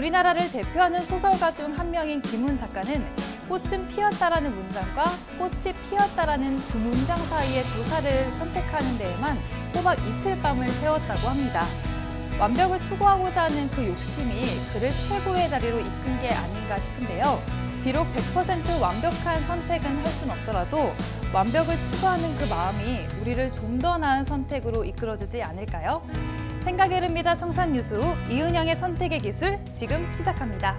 우리나라를 대표하는 소설가 중 한 명인 김훈 작가는 꽃은 피었다라는 문장과 꽃이 피었다라는 두 문장 사이의 도사를 선택하는 데에만 꼬박 이틀 밤을 새웠다고 합니다. 완벽을 추구하고자 하는 그 욕심이 그를 최고의 자리로 이끈 게 아닌가 싶은데요. 비록 100% 완벽한 선택은 할 순 없더라도 완벽을 추구하는 그 마음이 우리를 좀 더 나은 선택으로 이끌어주지 않을까요? 생각의 흐릅니다. 청산유수 이은영의 선택의 기술 지금 시작합니다.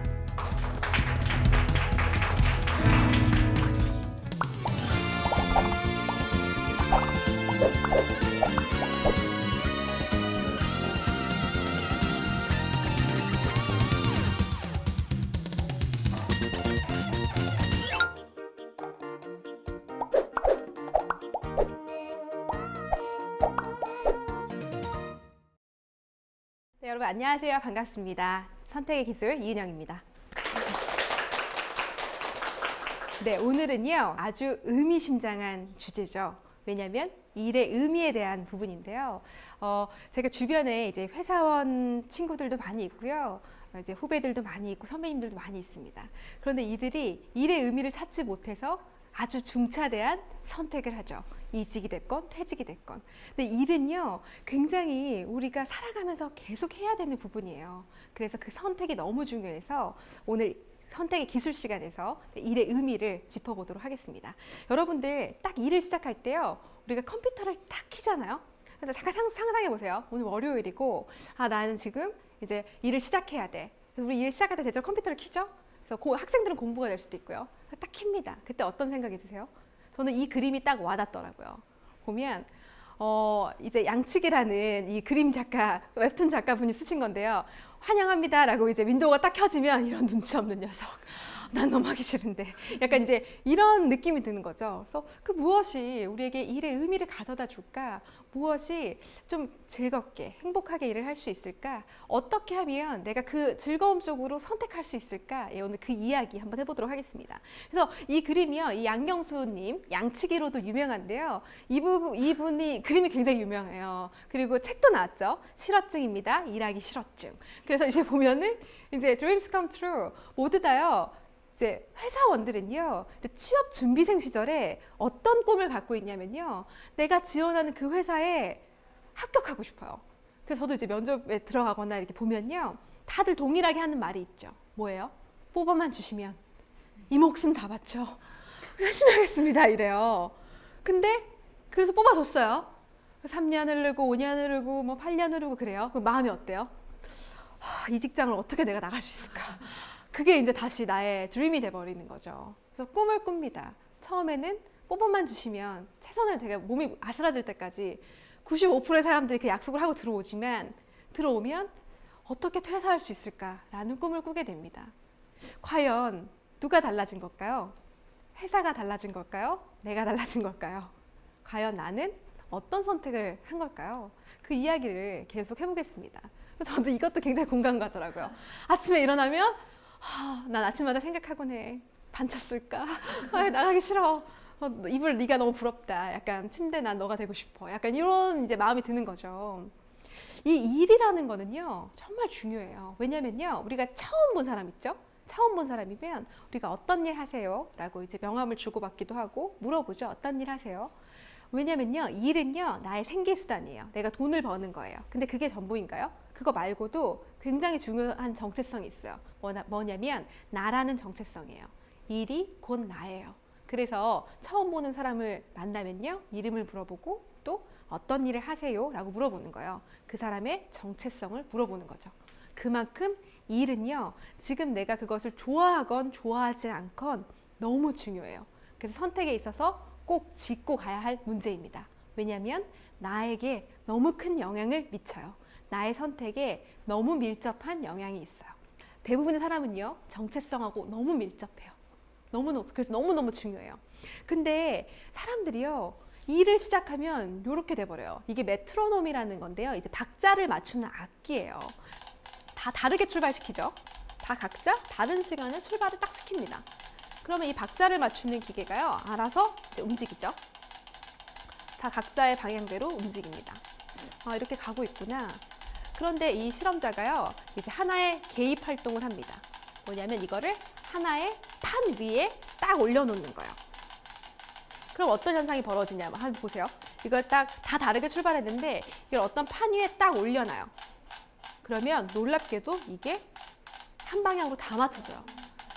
네, 여러분 안녕하세요. 반갑습니다. 선택의 기술 이은영입니다. 네, 오늘은요 아주 의미심장한 주제죠. 왜냐하면 일의 의미에 대한 부분인데요. 제가 주변에 이제 회사원 친구들도 많이 있고요. 이제 후배들도 많이 있고 선배님들도 많이 있습니다. 그런데 이들이 일의 의미를 찾지 못해서 아주 중차대한 선택을 하죠. 이직이 됐건 퇴직이 됐건. 근데 일은요 굉장히 우리가 살아가면서 계속 해야 되는 부분이에요. 그래서 그 선택이 너무 중요해서 오늘 선택의 기술 시간에서 일의 의미를 짚어보도록 하겠습니다. 여러분들 딱 일을 시작할 때요 우리가 컴퓨터를 딱 켜잖아요. 그래서 잠깐 상상해 보세요. 오늘 월요일이고 나는 지금 이제 일을 시작해야 돼. 그래서 우리 일 시작할 때 대체로 컴퓨터를 켜죠. 그래서 학생들은 공부가 될 수도 있고요. 딱 켭니다. 그때 어떤 생각이 드세요? 저는 이 그림이 딱 와닿더라고요. 보면 이제 양측이라는 이 그림 작가, 웹툰 작가분이 쓰신 건데요. 환영합니다 라고 이제 윈도우가 딱 켜지면 이런 눈치 없는 녀석. 난 너무 하기 싫은데. 약간 이제 이런 느낌이 드는 거죠. 그래서 그 무엇이 우리에게 일의 의미를 가져다 줄까? 무엇이 좀 즐겁게, 행복하게 일을 할 수 있을까? 어떻게 하면 내가 그 즐거움 쪽으로 선택할 수 있을까? 오늘 그 이야기 한번 해보도록 하겠습니다. 그래서 이 그림이요, 이 양경수님, 양치기로도 유명한데요. 이분이 그림이 굉장히 유명해요. 그리고 책도 나왔죠. 실어증입니다. 일하기 실어증. 그래서 이제 보면은 이제 Dreams Come True 모두 다요. 이제 회사원들은요 취업 준비생 시절에 어떤 꿈을 갖고 있냐면요 내가 지원하는 그 회사에 합격하고 싶어요. 그래서 저도 이제 면접에 들어가거나 이렇게 보면요 다들 동일하게 하는 말이 있죠. 뭐예요? 뽑아만 주시면 이 목숨 다 바쳐 열심히 하겠습니다 이래요. 근데 그래서 뽑아줬어요. 3년 흐르고 5년 흐르고 뭐 8년 흐르고 그래요. 그럼 마음이 어때요? 이 직장을 어떻게 내가 나갈 수 있을까? 그게 이제 다시 나의 드림이 돼버리는 거죠. 그래서 꿈을 꿉니다. 처음에는 뽑아만 주시면 최선을 되게 몸이 아스라질 때까지 95%의 사람들이 그 약속을 하고 들어오면 어떻게 퇴사할 수 있을까라는 꿈을 꾸게 됩니다. 과연 누가 달라진 걸까요? 회사가 달라진 걸까요? 내가 달라진 걸까요? 과연 나는 어떤 선택을 한 걸까요? 그 이야기를 계속 해보겠습니다. 저도 이것도 굉장히 공감 가더라고요. 아침에 일어나면 난 아침마다 생각하곤 해. 반차 쓸까? 나가기 싫어. 이불 네가 너무 부럽다. 약간 침대 난 너가 되고 싶어. 약간 이런 이제 마음이 드는 거죠. 이 일이라는 거는요 정말 중요해요. 왜냐면요 우리가 처음 본 사람 있죠? 처음 본 사람이면 우리가 어떤 일 하세요? 라고 이제 명함을 주고받기도 하고 물어보죠. 어떤 일 하세요? 왜냐면요 일은요 나의 생계수단이에요. 내가 돈을 버는 거예요. 근데 그게 전부인가요? 그거 말고도 굉장히 중요한 정체성이 있어요. 뭐냐면 나라는 정체성이에요. 일이 곧 나예요. 그래서 처음 보는 사람을 만나면요 이름을 물어보고 또 어떤 일을 하세요? 라고 물어보는 거예요. 그 사람의 정체성을 물어보는 거죠. 그만큼 일은요 지금 내가 그것을 좋아하건 좋아하지 않건 너무 중요해요. 그래서 선택에 있어서 꼭 짚고 가야 할 문제입니다. 왜냐하면 나에게 너무 큰 영향을 미쳐요. 나의 선택에 너무 밀접한 영향이 있어요. 대부분의 사람은요 정체성하고 너무 밀접해요. 그래서 너무너무 중요해요. 근데 사람들이요 일을 시작하면 이렇게 돼버려요. 이게 메트로놈이라는 건데요 이제 박자를 맞추는 악기예요. 다 다르게 출발시키죠. 다 각자 다른 시간에 출발을 딱 시킵니다. 그러면 이 박자를 맞추는 기계가요 알아서 이제 움직이죠. 다 각자의 방향대로 움직입니다. 이렇게 가고 있구나. 그런데 이 실험자가요, 이제 하나의 개입 활동을 합니다. 뭐냐면 이거를 하나의 판 위에 딱 올려놓는 거예요. 그럼 어떤 현상이 벌어지냐, 한번 보세요. 이걸 딱 다 다르게 출발했는데 이걸 어떤 판 위에 딱 올려놔요. 그러면 놀랍게도 이게 한 방향으로 다 맞춰져요.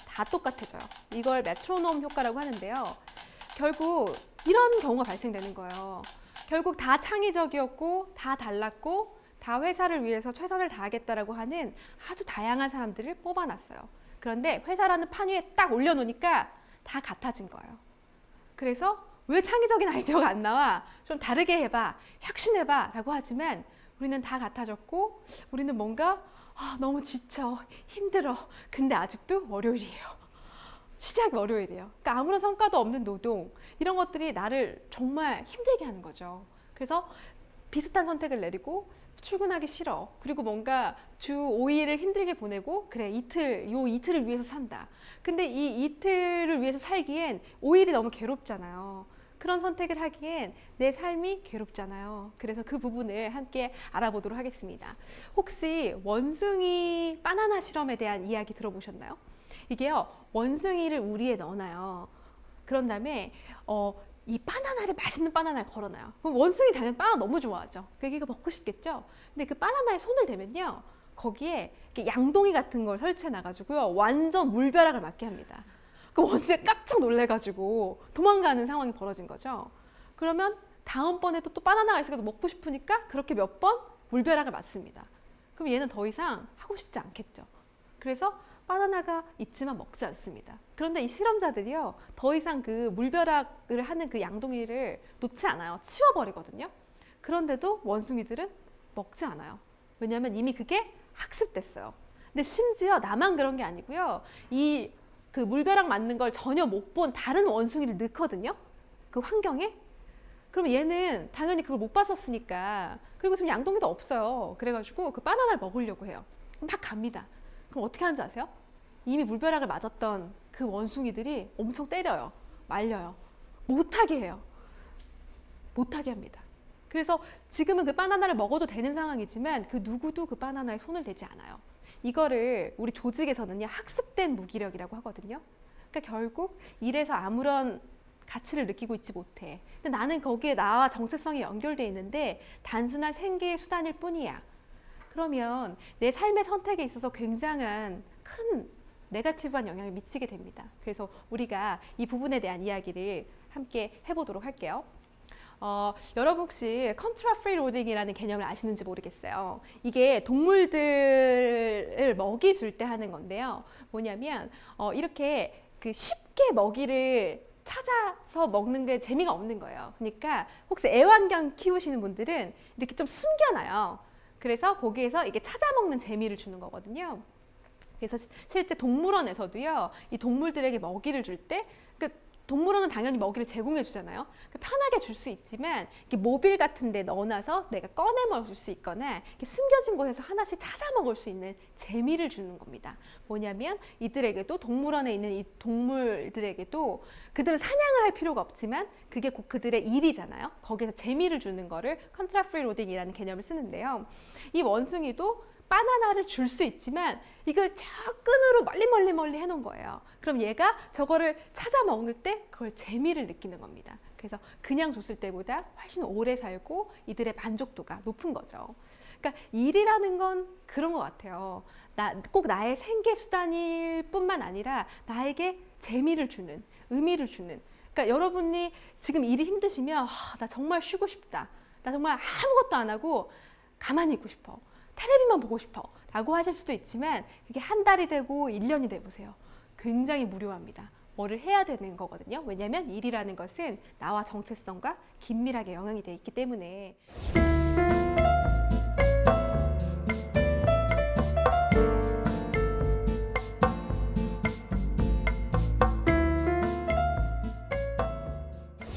다 똑같아져요. 이걸 메트로놈 효과라고 하는데요. 결국 이런 경우가 발생되는 거예요. 결국 다 창의적이었고 다 달랐고 다 회사를 위해서 최선을 다하겠다라고 하는 아주 다양한 사람들을 뽑아놨어요. 그런데 회사라는 판 위에 딱 올려놓으니까 다 같아진 거예요. 그래서 왜 창의적인 아이디어가 안 나와? 좀 다르게 해봐, 혁신해봐 라고 하지만 우리는 다 같아졌고 우리는 뭔가 너무 지쳐, 힘들어. 근데 아직도 월요일이에요. 시작이 월요일이에요. 그러니까 아무런 성과도 없는 노동, 이런 것들이 나를 정말 힘들게 하는 거죠. 그래서 비슷한 선택을 내리고 출근하기 싫어. 그리고 뭔가 주 5일을 힘들게 보내고 그래, 요 이틀을 위해서 산다. 근데 이 이틀을 위해서 살기엔 5일이 너무 괴롭잖아요. 그런 선택을 하기엔 내 삶이 괴롭잖아요. 그래서 그 부분을 함께 알아보도록 하겠습니다. 혹시 원숭이 바나나 실험에 대한 이야기 들어보셨나요? 이게요, 원숭이를 우리에 넣어놔요. 그런 다음에 이 바나나를, 맛있는 바나나를 걸어놔요. 그럼 원숭이 당연히 바나나 너무 좋아하죠. 그러니까 먹고 싶겠죠. 근데 그 바나나에 손을 대면요, 거기에 이렇게 양동이 같은 걸 설치해 놔가지고요, 완전 물벼락을 맞게 합니다. 그 원숭이가 깜짝 놀래가지고 도망가는 상황이 벌어진 거죠. 그러면 다음번에 또 바나나가 있으니까 먹고 싶으니까 그렇게 몇 번 물벼락을 맞습니다. 그럼 얘는 더 이상 하고 싶지 않겠죠. 그래서 바나나가 있지만 먹지 않습니다. 그런데 이 실험자들이요, 더 이상 그 물벼락을 하는 그 양동이를 놓지 않아요. 치워버리거든요. 그런데도 원숭이들은 먹지 않아요. 왜냐하면 이미 그게 학습됐어요. 근데 심지어 나만 그런 게 아니고요, 이 그 물벼락 맞는 걸 전혀 못 본 다른 원숭이를 넣거든요. 그 환경에. 그럼 얘는 당연히 그걸 못 봤었으니까, 그리고 지금 양동이도 없어요. 그래가지고 그 바나나를 먹으려고 해요. 막 갑니다. 그럼 어떻게 하는지 아세요? 이미 물벼락을 맞았던 그 원숭이들이 엄청 때려요. 말려요. 못하게 해요. 못하게 합니다. 그래서 지금은 그 바나나를 먹어도 되는 상황이지만 그 누구도 그 바나나에 손을 대지 않아요. 이거를 우리 조직에서는요, 학습된 무기력이라고 하거든요. 그러니까 결국 일에서 아무런 가치를 느끼고 있지 못해. 근데 나는 거기에 나와 정체성이 연결돼 있는데 단순한 생계의 수단일 뿐이야. 그러면 내 삶의 선택에 있어서 굉장한 큰 네거티브한 영향을 미치게 됩니다. 그래서 우리가 이 부분에 대한 이야기를 함께 해보도록 할게요. 여러분 혹시 컨트라 프리 로딩이라는 개념을 아시는지 모르겠어요. 이게 동물들을 먹이 줄 때 하는 건데요. 뭐냐면 이렇게 그 쉽게 먹이를 찾아서 먹는 게 재미가 없는 거예요. 그러니까 혹시 애완견 키우시는 분들은 이렇게 좀 숨겨놔요. 그래서 거기에서 이게 찾아 먹는 재미를 주는 거거든요. 그래서 실제 동물원에서도요, 이 동물들에게 먹이를 줄 때, 동물원은 당연히 먹이를 제공해 주잖아요. 편하게 줄 수 있지만 이렇게 모빌 같은 데 넣어놔서 내가 꺼내 먹을 수 있거나 이렇게 숨겨진 곳에서 하나씩 찾아 먹을 수 있는 재미를 주는 겁니다. 뭐냐면 이들에게도, 동물원에 있는 이 동물들에게도 그들은 사냥을 할 필요가 없지만 그게 곧 그들의 일이잖아요. 거기서 재미를 주는 거를 컨트라 프리 로딩이라는 개념을 쓰는데요. 이 원숭이도 바나나를 줄 수 있지만 이걸 저 끈으로 멀리 해놓은 거예요. 그럼 얘가 저거를 찾아 먹을 때 그걸 재미를 느끼는 겁니다. 그래서 그냥 줬을 때보다 훨씬 오래 살고 이들의 만족도가 높은 거죠. 그러니까 일이라는 건 그런 것 같아요. 꼭 나의 생계 수단일 뿐만 아니라 나에게 재미를 주는, 의미를 주는. 그러니까 여러분이 지금 일이 힘드시면 나 정말 쉬고 싶다. 나 정말 아무것도 안 하고 가만히 있고 싶어. 텔레비만 보고 싶어 라고 하실 수도 있지만 그게 한 달이 되고 1년이 돼보세요. 굉장히 무료합니다. 뭐를 해야 되는 거거든요. 왜냐하면 일이라는 것은 나와 정체성과 긴밀하게 영향이 되어 있기 때문에.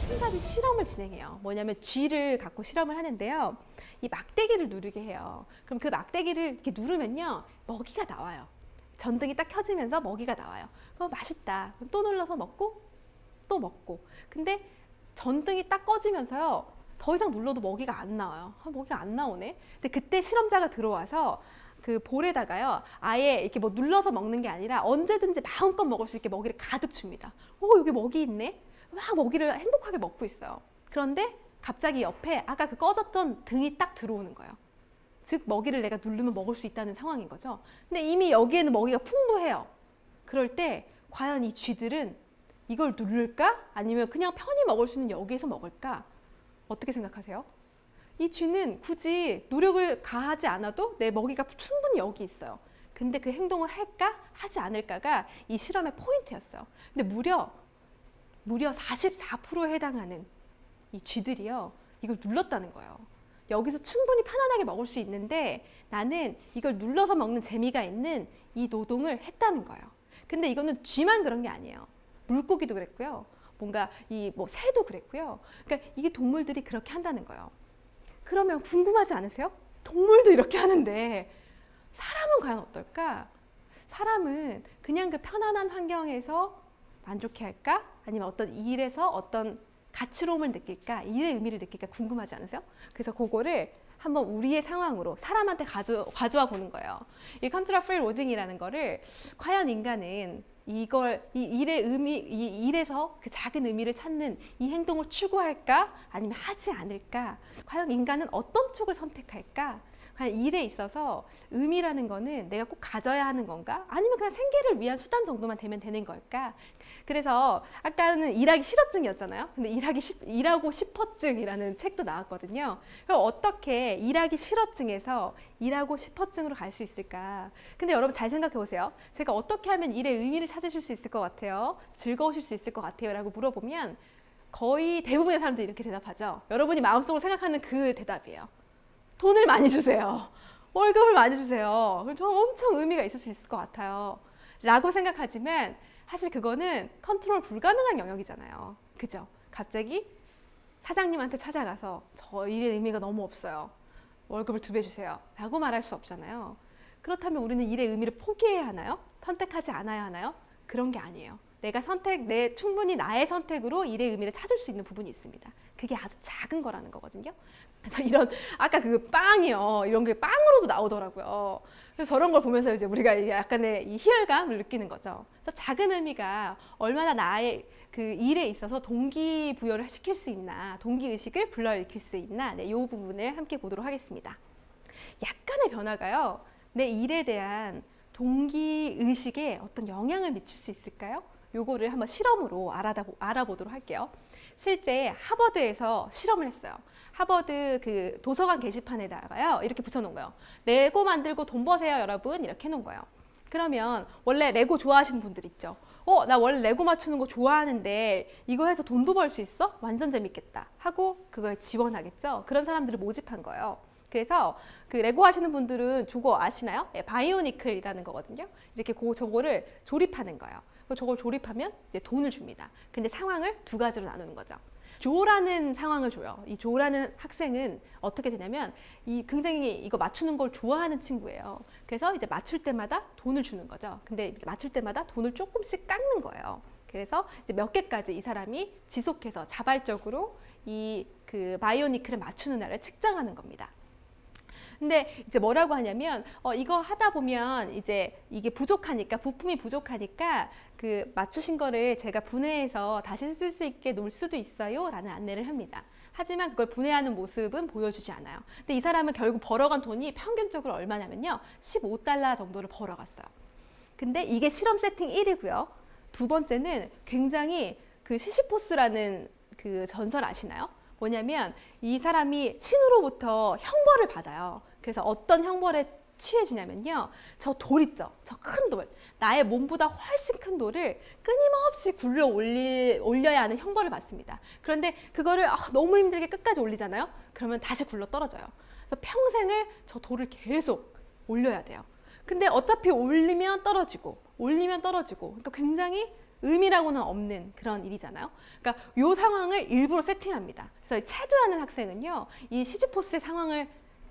한 가지 실험을 진행해요. 뭐냐면 쥐를 갖고 실험을 하는데요. 이 막대기를 누르게 해요. 그럼 그 막대기를 이렇게 누르면요, 먹이가 나와요. 전등이 딱 켜지면서 먹이가 나와요. 그럼 맛있다. 그럼 또 눌러서 먹고 또 먹고. 근데 전등이 딱 꺼지면서요, 더 이상 눌러도 먹이가 안 나와요. 먹이가 안 나오네. 근데 그때 실험자가 들어와서 그 볼에다가요, 아예 이렇게 뭐 눌러서 먹는 게 아니라 언제든지 마음껏 먹을 수 있게 먹이를 가득 줍니다. 여기 먹이 있네? 막 먹이를 행복하게 먹고 있어요. 그런데 갑자기 옆에 아까 그 꺼졌던 등이 딱 들어오는 거예요. 즉 먹이를 내가 누르면 먹을 수 있다는 상황인 거죠. 근데 이미 여기에는 먹이가 풍부해요. 그럴 때 과연 이 쥐들은 이걸 누를까? 아니면 그냥 편히 먹을 수 있는 여기에서 먹을까? 어떻게 생각하세요? 이 쥐는 굳이 노력을 가하지 않아도 내 먹이가 충분히 여기 있어요. 근데 그 행동을 할까? 하지 않을까가 이 실험의 포인트였어요. 근데 무려 44%에 해당하는 이 쥐들이요, 이걸 눌렀다는 거예요. 여기서 충분히 편안하게 먹을 수 있는데 나는 이걸 눌러서 먹는 재미가 있는 이 노동을 했다는 거예요. 근데 이거는 쥐만 그런 게 아니에요. 물고기도 그랬고요. 뭔가 이 뭐 새도 그랬고요. 그러니까 이게 동물들이 그렇게 한다는 거예요. 그러면 궁금하지 않으세요? 동물도 이렇게 하는데 사람은 과연 어떨까? 사람은 그냥 그 편안한 환경에서 만족해 할까? 아니면 어떤 일에서 어떤 가치로움을 느낄까? 일의 의미를 느낄까? 궁금하지 않으세요? 그래서 그거를 한번 우리의 상황으로 사람한테 가져와 보는 거예요. 이 컨트롤 프리로딩이라는 거를 과연 인간은 이 일의 의미, 이 일에서 그 작은 의미를 찾는 이 행동을 추구할까? 아니면 하지 않을까? 과연 인간은 어떤 쪽을 선택할까? 과연 일에 있어서 의미라는 거는 내가 꼭 가져야 하는 건가? 아니면 그냥 생계를 위한 수단 정도만 되면 되는 걸까? 그래서 아까는 일하기 싫어증이었잖아요. 근데 일하고 싶어증이라는 책도 나왔거든요. 그럼 어떻게 일하기 싫어증에서 일하고 싶어증으로 갈 수 있을까? 근데 여러분 잘 생각해 보세요. 제가 어떻게 하면 일의 의미를 찾으실 수 있을 것 같아요? 즐거우실 수 있을 것 같아요? 라고 물어보면 거의 대부분의 사람들이 이렇게 대답하죠. 여러분이 마음속으로 생각하는 그 대답이에요. 돈을 많이 주세요. 월급을 많이 주세요. 그럼 저 엄청 의미가 있을 수 있을 것 같아요. 라고 생각하지만 사실 그거는 컨트롤 불가능한 영역이잖아요. 그죠? 갑자기 사장님한테 찾아가서 저 일의 의미가 너무 없어요. 월급을 2배 주세요. 라고 말할 수 없잖아요. 그렇다면 우리는 일의 의미를 포기해야 하나요? 선택하지 않아야 하나요? 그런 게 아니에요. 충분히 나의 선택으로 일의 의미를 찾을 수 있는 부분이 있습니다. 그게 아주 작은 거라는 거거든요. 그래서 아까 그 빵이요. 이런 게 빵으로도 나오더라고요. 그래서 저런 걸 보면서 이제 우리가 약간의 이 희열감을 느끼는 거죠. 그래서 작은 의미가 얼마나 나의 그 일에 있어서 동기부여를 시킬 수 있나, 동기의식을 불러일으킬 수 있나, 이 부분을 함께 보도록 하겠습니다. 약간의 변화가요, 내 일에 대한 동기의식에 어떤 영향을 미칠 수 있을까요? 요거를 한번 실험으로 알아보도록 할게요. 실제 하버드에서 실험을 했어요. 하버드 그 도서관 게시판에다가요, 이렇게 붙여놓은 거예요. 레고 만들고 돈 버세요, 여러분. 이렇게 해놓은 거예요. 그러면 원래 레고 좋아하시는 분들 있죠. 나 원래 레고 맞추는 거 좋아하는데 이거 해서 돈도 벌 수 있어? 완전 재밌겠다 하고 그거에 지원하겠죠. 그런 사람들을 모집한 거예요. 그래서 그 레고 하시는 분들은 저거 아시나요? 바이오니클이라는 거거든요. 이렇게 저거를 조립하는 거예요. 저걸 조립하면 이제 돈을 줍니다. 근데 상황을 2가지로 나누는 거죠. 조라는 상황을 줘요. 이 조라는 학생은 어떻게 되냐면 굉장히 이거 맞추는 걸 좋아하는 친구예요. 그래서 이제 맞출 때마다 돈을 주는 거죠. 근데 이제 맞출 때마다 돈을 조금씩 깎는 거예요. 그래서 이제 몇 개까지 이 사람이 지속해서 자발적으로 그 바이오니클을 맞추는 날을 측정하는 겁니다. 근데 이제 뭐라고 하냐면 이거 하다 보면 이제 이게 부품이 부족하니까 그 맞추신 거를 제가 분해해서 다시 쓸 수 있게 놓을 수도 있어요 라는 안내를 합니다. 하지만 그걸 분해하는 모습은 보여주지 않아요. 근데 이 사람은 결국 벌어간 돈이 평균적으로 얼마냐면요, $15 정도를 벌어갔어요. 근데 이게 실험 세팅 1이고요. 2번째는 굉장히 그 시시포스라는 그 전설 아시나요? 뭐냐면 이 사람이 신으로부터 형벌을 받아요. 그래서 어떤 형벌에 취해지냐면요, 저 돌 있죠, 저 큰 돌, 나의 몸보다 훨씬 큰 돌을 끊임없이 올려야 하는 형벌을 받습니다. 그런데 그거를 너무 힘들게 끝까지 올리잖아요. 그러면 다시 굴러 떨어져요. 그래서 평생을 저 돌을 계속 올려야 돼요. 근데 어차피 올리면 떨어지고 그러니까 굉장히 의미라고는 없는 그런 일이잖아요. 그러니까 이 상황을 일부러 세팅합니다. 그래서 체드라는 학생은요, 이 시지포스의 상황을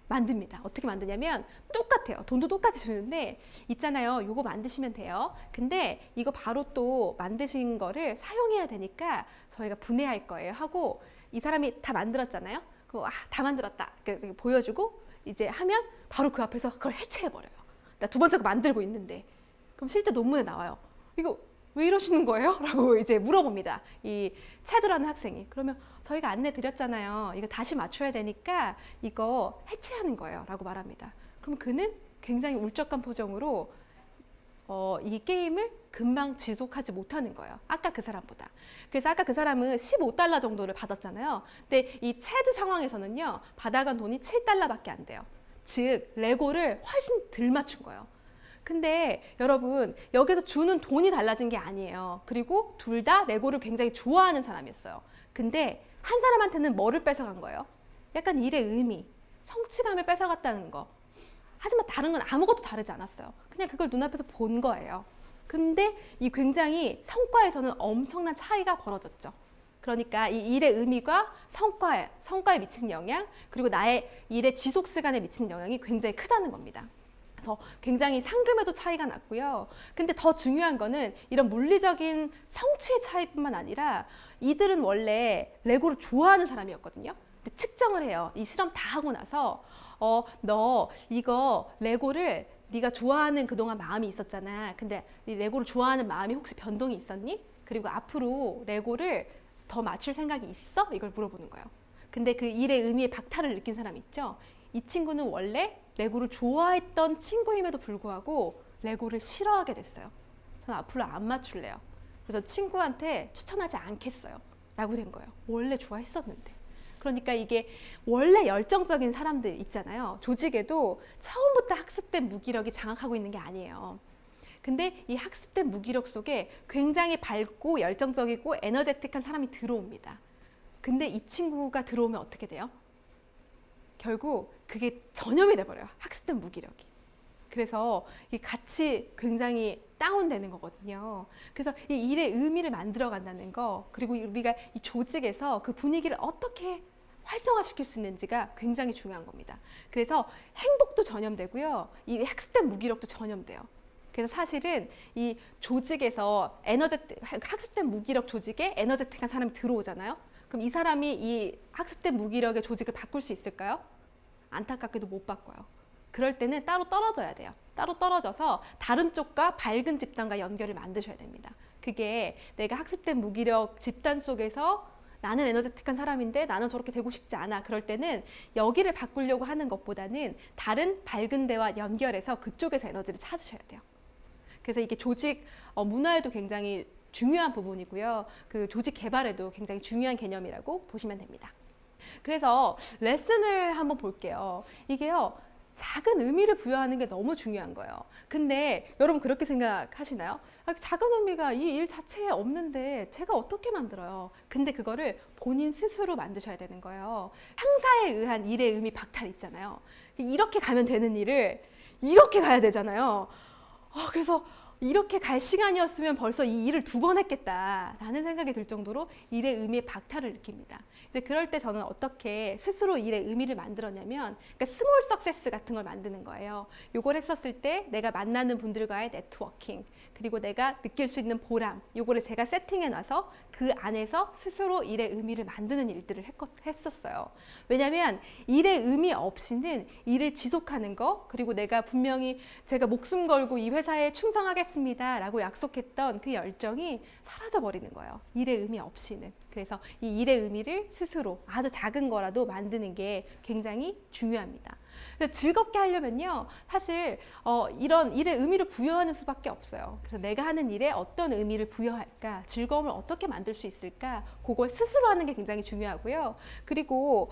만듭니다. 어떻게 만드냐면 똑같아요. 돈도 똑같이 주는데 있잖아요, 요거 만드시면 돼요. 근데 이거 바로 또 만드신 거를 사용해야 되니까 저희가 분해할 거예요 하고 이 사람이 다 만들었잖아요. 다 만들었다. 그래서 보여주고 이제 하면 바로 그 앞에서 그걸 해체해버려요. 나 두 번째 거 만들고 있는데. 그럼 실제 논문에 나와요. 이거 왜 이러시는 거예요? 라고 이제 물어봅니다. 이 채드라는 학생이. 그러면 저희가 안내 드렸잖아요. 이거 다시 맞춰야 되니까 이거 해체하는 거예요. 라고 말합니다. 그럼 그는 굉장히 울적한 표정으로 이 게임을 금방 지속하지 못하는 거예요. 아까 그 사람보다. 그래서 아까 그 사람은 $15 정도를 받았잖아요. 근데 이 채드 상황에서는요, 받아간 돈이 $7밖에 안 돼요. 즉, 레고를 훨씬 덜 맞춘 거예요. 근데 여러분, 여기서 주는 돈이 달라진 게 아니에요. 그리고 둘 다 레고를 굉장히 좋아하는 사람이었어요. 근데 한 사람한테는 뭐를 뺏어간 거예요? 약간 일의 의미, 성취감을 뺏어갔다는 거. 하지만 다른 건 아무것도 다르지 않았어요. 그냥 그걸 눈앞에서 본 거예요. 근데 이 굉장히 성과에서는 엄청난 차이가 벌어졌죠. 그러니까 이 일의 의미가 성과에 미치는 영향, 그리고 나의 일의 지속 시간에 미치는 영향이 굉장히 크다는 겁니다. 그래서 굉장히 상금에도 차이가 났고요. 근데 더 중요한 거는 이런 물리적인 성취의 차이뿐만 아니라 이들은 원래 레고를 좋아하는 사람이었거든요. 근데 측정을 해요. 이 실험 다 하고 나서 너 이거 레고를 네가 좋아하는 그동안 마음이 있었잖아. 근데 이 레고를 좋아하는 마음이 혹시 변동이 있었니? 그리고 앞으로 레고를 더 맞출 생각이 있어? 이걸 물어보는 거예요. 근데 그 일의 의미에 박탈을 느낀 사람 있죠? 이 친구는 원래 레고를 좋아했던 친구임에도 불구하고 레고를 싫어하게 됐어요. 저는 앞으로 안 맞출래요. 그래서 친구한테 추천하지 않겠어요. 라고 된 거예요. 원래 좋아했었는데. 그러니까 이게 원래 열정적인 사람들 있잖아요. 조직에도 처음부터 학습된 무기력이 장악하고 있는 게 아니에요. 근데 이 학습된 무기력 속에 굉장히 밝고 열정적이고 에너제틱한 사람이 들어옵니다. 근데 이 친구가 들어오면 어떻게 돼요? 결국 그게 전염이 돼버려요. 학습된 무기력이. 그래서 이 같이 굉장히 다운되는 거거든요. 그래서 이 일의 의미를 만들어 간다는 거, 그리고 우리가 이 조직에서 그 분위기를 어떻게 활성화시킬 수 있는지가 굉장히 중요한 겁니다. 그래서 행복도 전염되고요. 이 학습된 무기력도 전염돼요. 그래서 사실은 이 조직에서 학습된 무기력 조직에 에너제틱한 사람이 들어오잖아요. 그럼 이 사람이 이 학습된 무기력의 조직을 바꿀 수 있을까요? 안타깝게도 못 바꿔요. 그럴 때는 따로 떨어져야 돼요. 따로 떨어져서 다른 쪽과 밝은 집단과 연결을 만드셔야 됩니다. 그게 내가 학습된 무기력 집단 속에서 나는 에너제틱한 사람인데 나는 저렇게 되고 싶지 않아. 그럴 때는 여기를 바꾸려고 하는 것보다는 다른 밝은 데와 연결해서 그쪽에서 에너지를 찾으셔야 돼요. 그래서 이게 조직 문화에도 굉장히 중요한 부분이고요. 그 조직 개발에도 굉장히 중요한 개념이라고 보시면 됩니다. 그래서 레슨을 한번 볼게요. 이게요, 작은 의미를 부여하는 게 너무 중요한 거예요. 근데 여러분 그렇게 생각하시나요? 작은 의미가 이 일 자체에 없는데 제가 어떻게 만들어요? 근데 그거를 본인 스스로 만드셔야 되는 거예요. 상사에 의한 일의 의미 박탈 있잖아요. 이렇게 가면 되는 일을 이렇게 가야 되잖아요. 그래서 이렇게 갈 시간이었으면 벌써 이 일을 2번 했겠다라는 생각이 들 정도로 일의 의미의 박탈을 느낍니다. 이제 그럴 때 저는 어떻게 스스로 일의 의미를 만들었냐면, 그러니까 스몰 석세스 같은 걸 만드는 거예요. 요걸 했었을 때 내가 만나는 분들과의 네트워킹, 그리고 내가 느낄 수 있는 보람, 요거를 제가 세팅해 놔서 그 안에서 스스로 일의 의미를 만드는 일들을 했었어요. 왜냐하면 일의 의미 없이는 일을 지속하는 거, 그리고 내가 분명히 제가 목숨 걸고 이 회사에 충성하겠습니다 라고 약속했던 그 열정이 사라져 버리는 거예요. 일의 의미 없이는. 그래서 이 일의 의미를 스스로 아주 작은 거라도 만드는 게 굉장히 중요합니다. 즐겁게 하려면요, 사실 이런 일의 의미를 부여하는 수밖에 없어요. 그래서 내가 하는 일에 어떤 의미를 부여할까, 즐거움을 어떻게 만들 수 있을까, 그걸 스스로 하는 게 굉장히 중요하고요. 그리고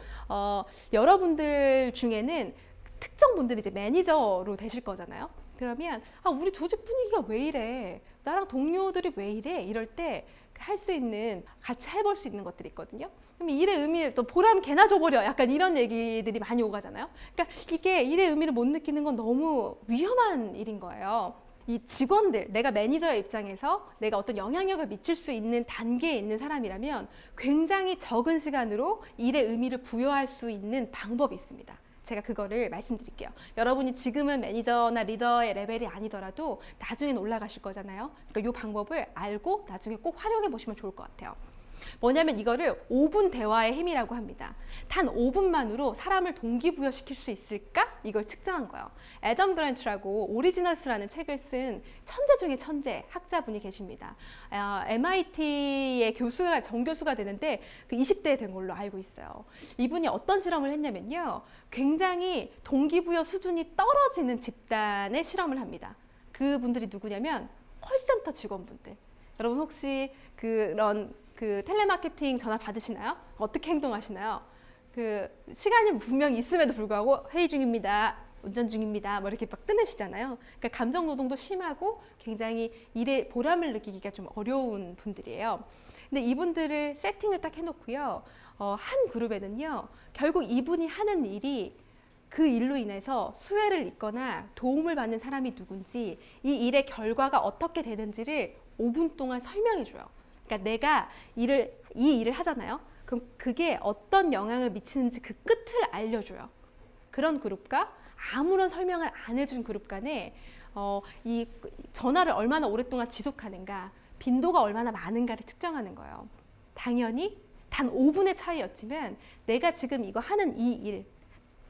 여러분들 중에는 특정 분들이 이제 매니저로 되실 거잖아요. 그러면 우리 조직 분위기가 왜 이래? 나랑 동료들이 왜 이래? 이럴 때 할 수 있는, 같이 해볼 수 있는 것들이 있거든요. 그럼 일의 의미를 또 보람 개나 줘버려. 약간 이런 얘기들이 많이 오가잖아요. 그러니까 이게 일의 의미를 못 느끼는 건 너무 위험한 일인 거예요. 이 직원들, 내가 매니저의 입장에서 내가 어떤 영향력을 미칠 수 있는 단계에 있는 사람이라면 굉장히 적은 시간으로 일의 의미를 부여할 수 있는 방법이 있습니다. 제가 그거를 말씀드릴게요. 여러분이 지금은 매니저나 리더의 레벨이 아니더라도 나중엔 올라가실 거잖아요. 그러니까 이 방법을 알고 나중에 꼭 활용해 보시면 좋을 것 같아요. 뭐냐면 이거를 5분 대화의 힘이라고 합니다. 단 5분만으로 사람을 동기부여시킬 수 있을까? 이걸 측정한 거예요. 애덤 그랜트라고 오리지널스라는 책을 쓴 천재 중에 천재 학자분이 계십니다. MIT의 정교수가 되는데 그 20대에 된 걸로 알고 있어요. 이분이 어떤 실험을 했냐면요. 굉장히 동기부여 수준이 떨어지는 집단의 실험을 합니다. 그분들이 누구냐면 콜센터 직원분들. 여러분 혹시 그런 텔레마케팅 전화 받으시나요? 어떻게 행동하시나요? 시간이 분명히 있음에도 불구하고 회의 중입니다. 운전 중입니다. 뭐 이렇게 막 끊으시잖아요. 그러니까 감정 노동도 심하고 굉장히 일에 보람을 느끼기가 좀 어려운 분들이에요. 근데 이분들을 세팅을 딱 해놓고요. 한 그룹에는요. 결국 이분이 하는 일이 그 일로 인해서 수혜를 입거나 도움을 받는 사람이 누군지 이 일의 결과가 어떻게 되는지를 5분 동안 설명해줘요. 그러니까 내가 이 일을 하잖아요. 그럼 그게 어떤 영향을 미치는지 그 끝을 알려줘요. 그런 그룹과 아무런 설명을 안 해준 그룹 간에 이 전화를 얼마나 오랫동안 지속하는가, 빈도가 얼마나 많은가를 측정하는 거예요. 당연히 단 5분의 차이였지만 내가 지금 이거 하는 이 일,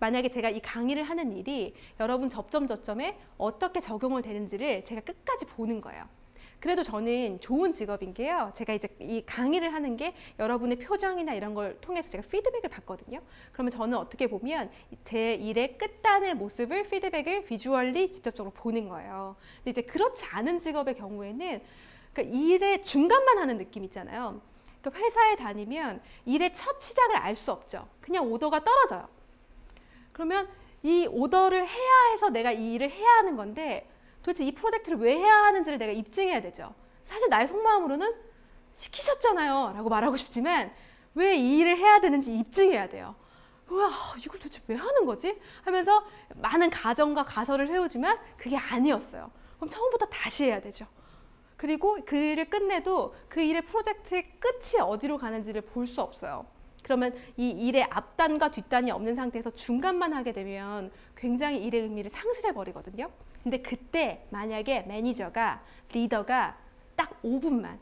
만약에 제가 이 강의를 하는 일이 여러분 저점에 어떻게 적용을 되는지를 제가 끝까지 보는 거예요. 그래도 저는 좋은 직업인 게요. 제가 이제 이 강의를 하는 게 여러분의 표정이나 이런 걸 통해서 제가 피드백을 받거든요. 그러면 저는 어떻게 보면 제 일의 끝단의 모습을 피드백을 비주얼리 직접적으로 보는 거예요. 근데 이제 그렇지 않은 직업의 경우에는 그러니까 일의 중간만 하는 느낌 있잖아요. 그러니까 회사에 다니면 일의 첫 시작을 알 수 없죠. 그냥 오더가 떨어져요. 그러면 이 오더를 해야 해서 내가 이 일을 해야 하는 건데 도대체 이 프로젝트를 왜 해야 하는지를 내가 입증해야 되죠. 사실 나의 속마음으로는 시키셨잖아요 라고 말하고 싶지만 왜 이 일을 해야 되는지 입증해야 돼요. 이걸 도대체 왜 하는 거지? 하면서 많은 가정과 가설을 해오지만 그게 아니었어요. 그럼 처음부터 다시 해야 되죠. 그리고 그 일을 끝내도 그 일의 프로젝트의 끝이 어디로 가는지를 볼 수 없어요. 그러면 이 일의 앞단과 뒷단이 없는 상태에서 중간만 하게 되면 굉장히 일의 의미를 상실해 버리거든요. 근데 그때 만약에 매니저가, 리더가 딱 5분만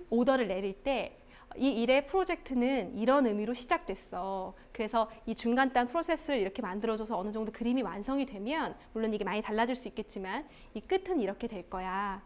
오더를 내릴 때 이 일의 프로젝트는 이런 의미로 시작됐어. 그래서 이 중간단 프로세스를 이렇게 만들어줘서 어느 정도 그림이 완성이 되면 물론 이게 많이 달라질 수 있겠지만 이 끝은 이렇게 될 거야.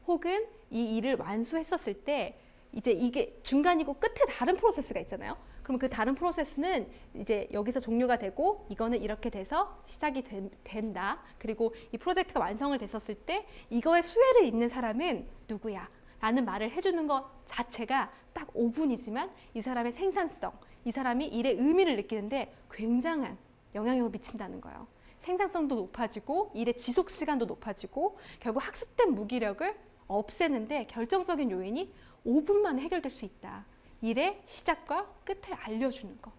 혹은 이 일을 완수했었을 때 이제 이게 중간이고 끝에 다른 프로세스가 있잖아요. 그럼 그 다른 프로세스는 이제 여기서 종료가 되고 이거는 이렇게 돼서 시작이 된다. 그리고 이 프로젝트가 완성을 됐었을 때 이거에 수혜를 입는 사람은 누구야? 라는 말을 해주는 것 자체가 딱 5분이지만 이 사람의 생산성, 이 사람이 일의 의미를 느끼는데 굉장한 영향력을 미친다는 거예요. 생산성도 높아지고 일의 지속 시간도 높아지고 결국 학습된 무기력을 없애는데 결정적인 요인이 5분 만에 해결될 수 있다. 일의 시작과 끝을 알려주는 거.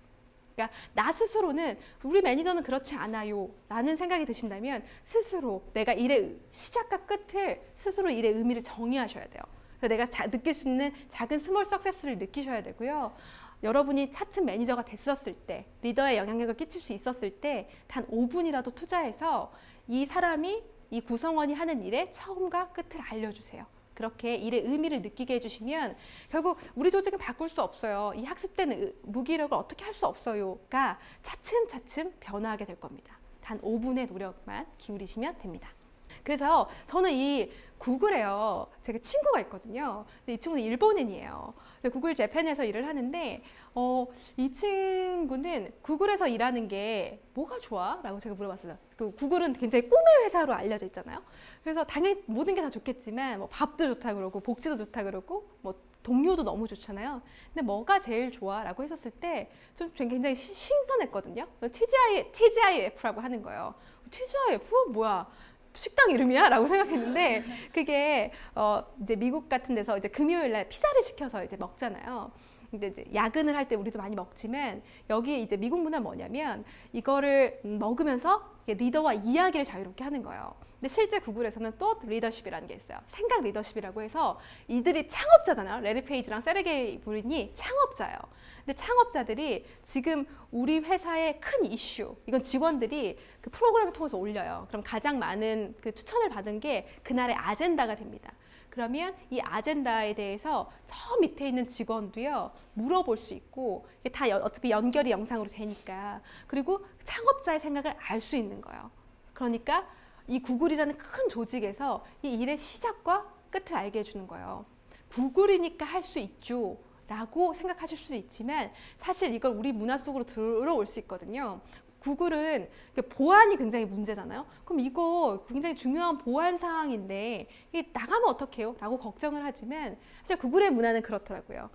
그러니까 나 스스로는 우리 매니저는 그렇지 않아요 라는 생각이 드신다면 스스로 내가 일의 시작과 끝을 스스로 일의 의미를 정의하셔야 돼요. 그래서 내가 느낄 수 있는 작은 스몰 석세스를 느끼셔야 되고요. 여러분이 차츰 매니저가 됐었을 때, 리더의 영향력을 끼칠 수 있었을 때 단 5분이라도 투자해서 이 사람이, 이 구성원이 하는 일의 처음과 끝을 알려주세요. 그렇게 일의 의미를 느끼게 해주시면 결국 우리 조직은 바꿀 수 없어요. 이 학습된 무기력을 어떻게 할 수 없어요가 차츰차츰 변화하게 될 겁니다. 단 5분의 노력만 기울이시면 됩니다. 그래서 저는 이 구글에요. 제가 친구가 있거든요. 근데 이 친구는 일본인이에요. 구글 재팬에서 일을 하는데 이 친구는 구글에서 일하는 게 뭐가 좋아? 라고 제가 물어봤어요. 구글은 굉장히 꿈의 회사로 알려져 있잖아요. 그래서 당연히 모든 게 다 좋겠지만 뭐 밥도 좋다 그러고 복지도 좋다 그러고 뭐 동료도 너무 좋잖아요. 근데 뭐가 제일 좋아? 라고 했었을 때 좀 굉장히 신선했거든요. TGIF라고 하는 거예요. TGIF? 뭐야? 식당 이름이야? 라고 생각했는데 그게 이제 미국 같은 데서 이제 금요일 날 피자를 시켜서 이제 먹잖아요. 근데 이제 야근을 할 때 우리도 많이 먹지만 여기에 이제 미국 문화는 뭐냐면 이거를 먹으면서 리더와 이야기를 자유롭게 하는 거예요. 근데 실제 구글에서는 또 리더십이라는 게 있어요. 생각 리더십이라고 해서 이들이 창업자잖아요. 레리 페이지랑 세르게이 브린이 창업자예요. 근데 창업자들이 지금 우리 회사의 큰 이슈, 이건 직원들이 그 프로그램을 통해서 올려요. 그럼 가장 많은 그 추천을 받은 게 그날의 아젠다가 됩니다. 그러면 이 아젠다에 대해서 저 밑에 있는 직원도요 물어볼 수 있고, 이게 다 어차피 연결이 영상으로 되니까, 그리고 창업자의 생각을 알 수 있는 거예요. 그러니까 이 구글이라는 큰 조직에서 이 일의 시작과 끝을 알게 해주는 거예요. 구글이니까 할 수 있죠 라고 생각하실 수도 있지만, 사실 이걸 우리 문화 속으로 들어올 수 있거든요. 구글은 보안이 굉장히 문제잖아요. 그럼 이거 굉장히 중요한 보안 사항인데 이게 나가면 어떡해요? 라고 걱정을 하지만, 사실 구글의 문화는 그렇더라고요.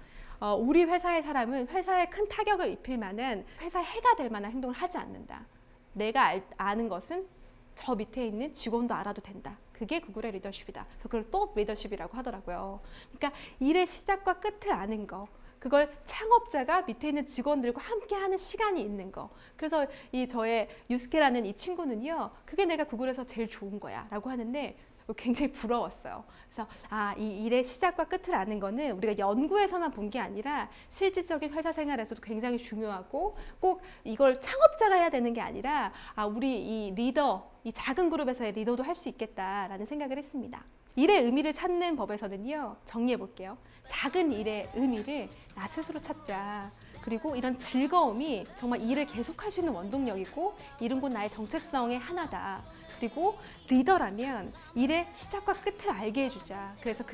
우리 회사의 사람은 회사에 큰 타격을 입힐 만한, 회사에 해가 될 만한 행동을 하지 않는다. 내가 아는 것은 저 밑에 있는 직원도 알아도 된다. 그게 구글의 리더십이다. 그래서 그걸 또 리더십이라고 하더라고요. 그러니까 일의 시작과 끝을 아는 거, 그걸 창업자가 밑에 있는 직원들과 함께 하는 시간이 있는 거. 그래서 이 저의 유스케라는 이 친구는요, 그게 내가 구글에서 제일 좋은 거야 라고 하는데 굉장히 부러웠어요. 그래서 이 일의 시작과 끝을 아는 거는 우리가 연구에서만 본 게 아니라 실질적인 회사 생활에서도 굉장히 중요하고, 꼭 이걸 창업자가 해야 되는 게 아니라 우리 이 리더, 이 작은 그룹에서의 리더도 할 수 있겠다라는 생각을 했습니다. 일의 의미를 찾는 법에서는요, 정리해 볼게요. 작은 일의 의미를 나 스스로 찾자. 그리고 이런 즐거움이 정말 일을 계속할 수 있는 원동력이고, 이런 건 나의 정체성의 하나다. 그리고 리더라면 일의 시작과 끝을 알게 해주자. 그래서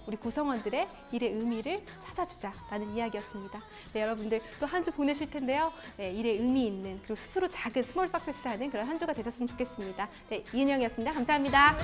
우리 구성원들의 일의 의미를 찾아주자라는 이야기였습니다. 네, 여러분들 또 한 주 보내실 텐데요. 네, 일의 의미 있는, 그리고 스스로 작은 스몰 석세스 하는 그런 한 주가 되셨으면 좋겠습니다. 네, 이은영이었습니다. 감사합니다.